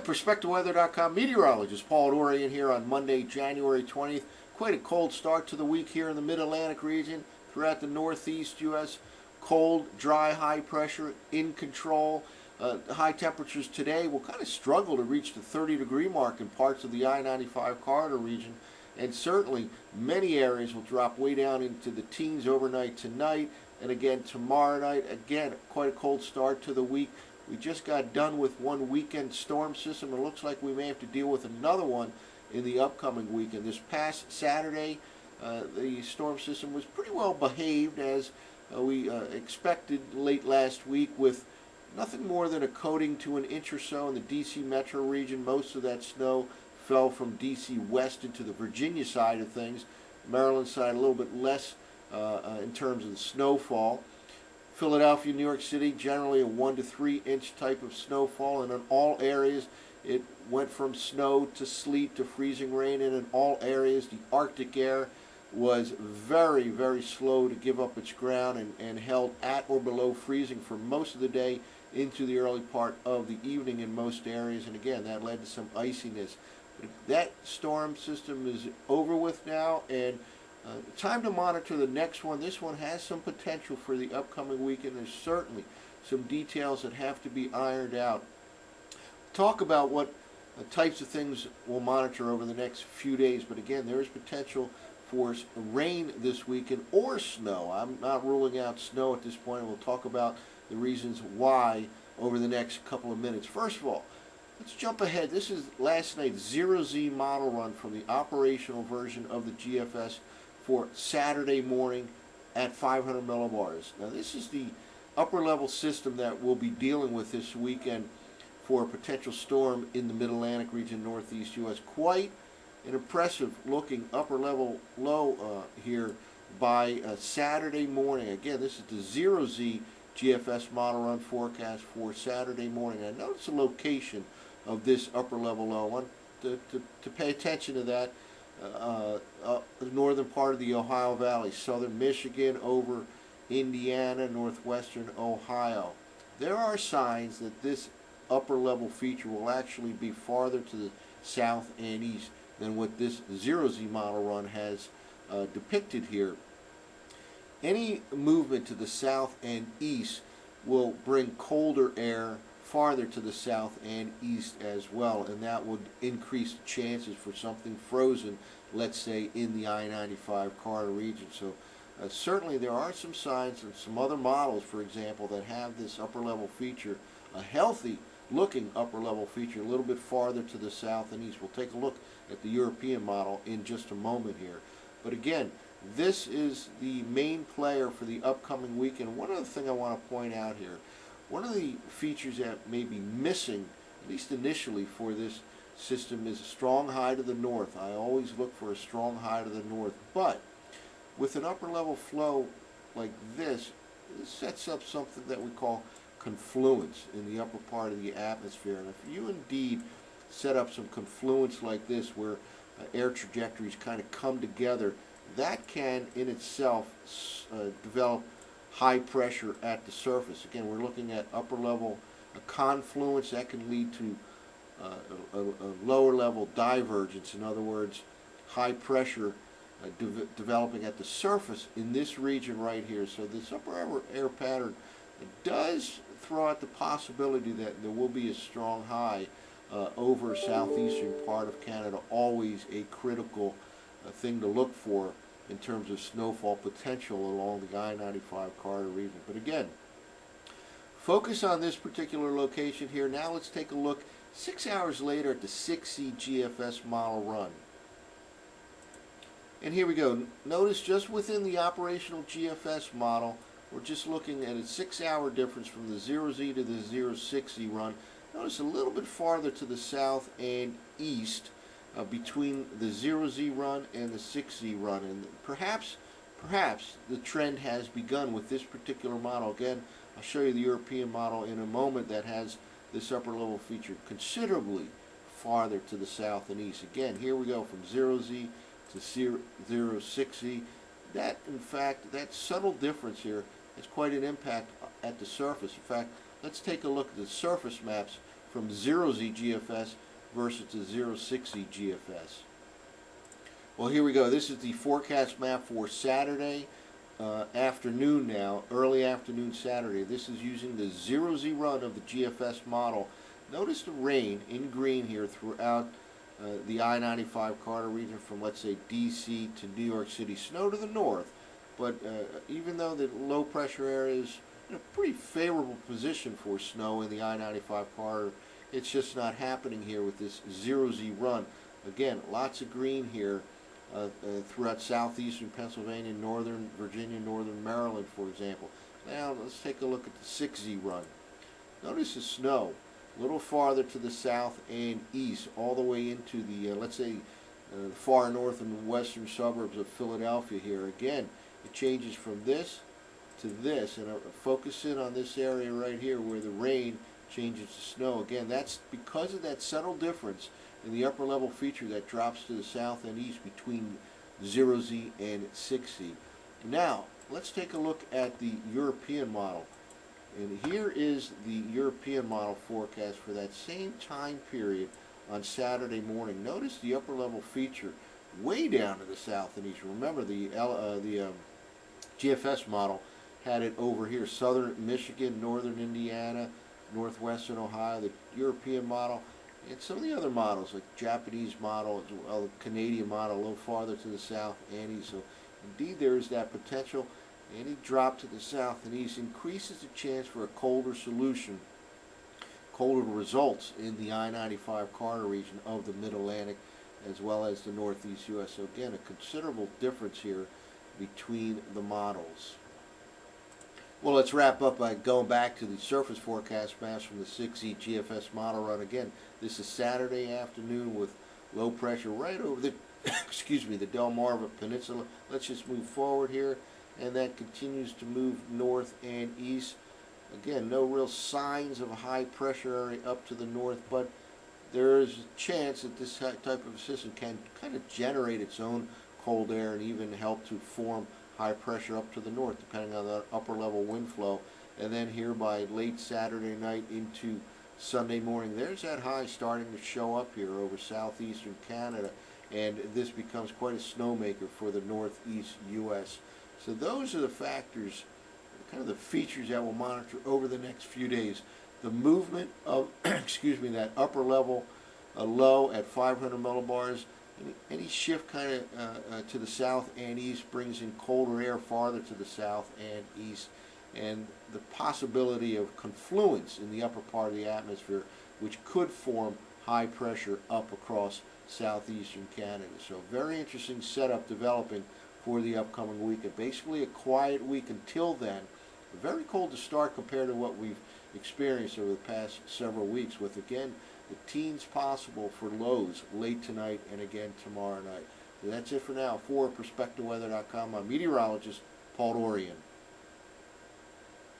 PerspectaWeather.com meteorologist Paul Dorian here on Monday, January 20th. Quite a cold start to the week here in the Mid-Atlantic region. Throughout the Northeast U.S., cold, dry, high pressure, in control. High temperatures today will kind of struggle to reach the 30-degree mark in parts of the I-95 corridor region. And certainly many areas will drop way down into the teens overnight tonight. And again tomorrow night. Again, quite a cold start to the week. We just got done with one weekend storm system. It looks like we may have to deal with another one in the upcoming weekend. This past Saturday, the storm system was pretty well behaved as we expected late last week, with nothing more than a coating to an inch or so in the D.C. metro region. Most of that snow fell from D.C. west into the Virginia side of things. Maryland side a little bit less in terms of the snowfall. Philadelphia, New York City, generally a 1 to 3 inch type of snowfall, and in all areas it went from snow to sleet to freezing rain, and in all areas the Arctic air was very, very slow to give up its ground and held at or below freezing for most of the day into the early part of the evening in most areas, and again that led to some iciness. But that storm system is over with now, and time to monitor the next one. This one has some potential for the upcoming weekend. There's certainly some details that have to be ironed out. Talk about what types of things we'll monitor over the next few days, but again, there is potential for rain this weekend or snow. I'm not ruling out snow at this point, and we'll talk about the reasons why over the next couple of minutes. First of all, let's jump ahead. This is last night's 0Z model run from the operational version of the GFS for Saturday morning at 500 millibars. Now this is the upper level system that we'll be dealing with this weekend for a potential storm in the Mid-Atlantic region, Northeast U.S. Quite an impressive looking upper level low here by Saturday morning. Again, this is the 0Z GFS model run forecast for Saturday morning. And notice the location of this upper level low. I want to pay attention to that. The northern part of the Ohio Valley, southern Michigan over Indiana, northwestern Ohio. There are signs that this upper level feature will actually be farther to the south and east than what this 0Z model run has depicted here. Any movement to the south and east will bring colder air farther to the south and east as well, and that would increase the chances for something frozen, let's say in the I-95 corridor region. So certainly there are some signs and some other models, for example, that have this upper level feature, a healthy looking upper level feature a little bit farther to the south and east. We'll take a look at the European model in just a moment here. But again, this is the main player for the upcoming weekend. One other thing I want to point out here, one of the features that may be missing, at least initially for this system, is a strong high to the north. I always look for a strong high to the north, but with an upper level flow like this sets up something that we call confluence in the upper part of the atmosphere. And if you indeed set up some confluence like this, where air trajectories kind of come together, that can in itself develop high pressure at the surface. Again, we're looking at upper level confluence that can lead to a lower level divergence. In other words, high pressure developing at the surface in this region right here. So this upper air pattern does throw out the possibility that there will be a strong high over southeastern part of Canada. Always a critical thing to look for in terms of snowfall potential along the I-95 corridor region. But again, focus on this particular location here. Now let's take a look 6 hours later at the 6Z GFS model run. And here we go. Notice just within the operational GFS model, we're just looking at a 6-hour difference from the 0Z to the 06Z run. Notice a little bit farther to the south and east between the 0Z run and the 6Z run. And perhaps the trend has begun with this particular model. Again, I'll show you the European model in a moment that has this upper level feature considerably farther to the south and east. Again, here we go from 0Z to 06Z. That, in fact, that subtle difference here has quite an impact at the surface. In fact, let's take a look at the surface maps from 0Z GFS versus the 06Z GFS. Well, here we go. This is the forecast map for Saturday afternoon now, early afternoon Saturday. This is using the 0Z run of the GFS model. Notice the rain in green here throughout the I-95 corridor region from, let's say, D.C. to New York City. Snow to the north, but even though the low pressure area is in a pretty favorable position for snow in the I-95 corridor, it's just not happening here with this 0Z run. Again, lots of green here throughout southeastern Pennsylvania, northern Virginia, northern Maryland, for example. Now let's take a look at the 6Z run. Notice the snow a little farther to the south and east, all the way into the, let's say, far north and western suburbs of Philadelphia here. Again, it changes from this to this, and focus in on this area right here where the rain changes to snow. Again, that's because of that subtle difference in the upper level feature that drops to the south and east between 0Z and 6Z. Now, let's take a look at the European model. And here is the European model forecast for that same time period on Saturday morning. Notice the upper level feature way down to the south and east. Remember, the GFS model had it over here, southern Michigan, northern Indiana, northwestern Ohio. The European model and some of the other models, like Japanese model, as well, the Canadian model, a little farther to the south and east. So indeed there is that potential. Any drop to the south and east increases the chance for a colder solution, colder results in the I-95 corridor region of the Mid-Atlantic as well as the Northeast U.S. So again, a considerable difference here between the models. Well, let's wrap up by going back to the surface forecast maps from the 6Z GFS model run. Again, this is Saturday afternoon with low pressure right over the, excuse me, the Delmarva Peninsula. Let's just move forward here, and that continues to move north and east. Again, no real signs of a high pressure area up to the north, but there is a chance that this type of system can kind of generate its own cold air and even help to form high pressure up to the north, depending on the upper level wind flow. And then here by late Saturday night into Sunday morning, there's that high starting to show up here over southeastern Canada, and this becomes quite a snowmaker for the northeast U.S. So those are the factors, kind of the features that we'll monitor over the next few days. The movement of, excuse me, that upper level low at 500 millibars. Any shift kind of to the south and east brings in colder air farther to the south and east, and the possibility of confluence in the upper part of the atmosphere, which could form high pressure up across southeastern Canada. So very interesting setup developing for the upcoming weekend. Basically a quiet week until then. Very cold to start compared to what we've experienced over the past several weeks, with again the teens possible for lows late tonight and again tomorrow night. So that's it for now. For PerspectaWeather.com, I'm meteorologist Paul Dorian.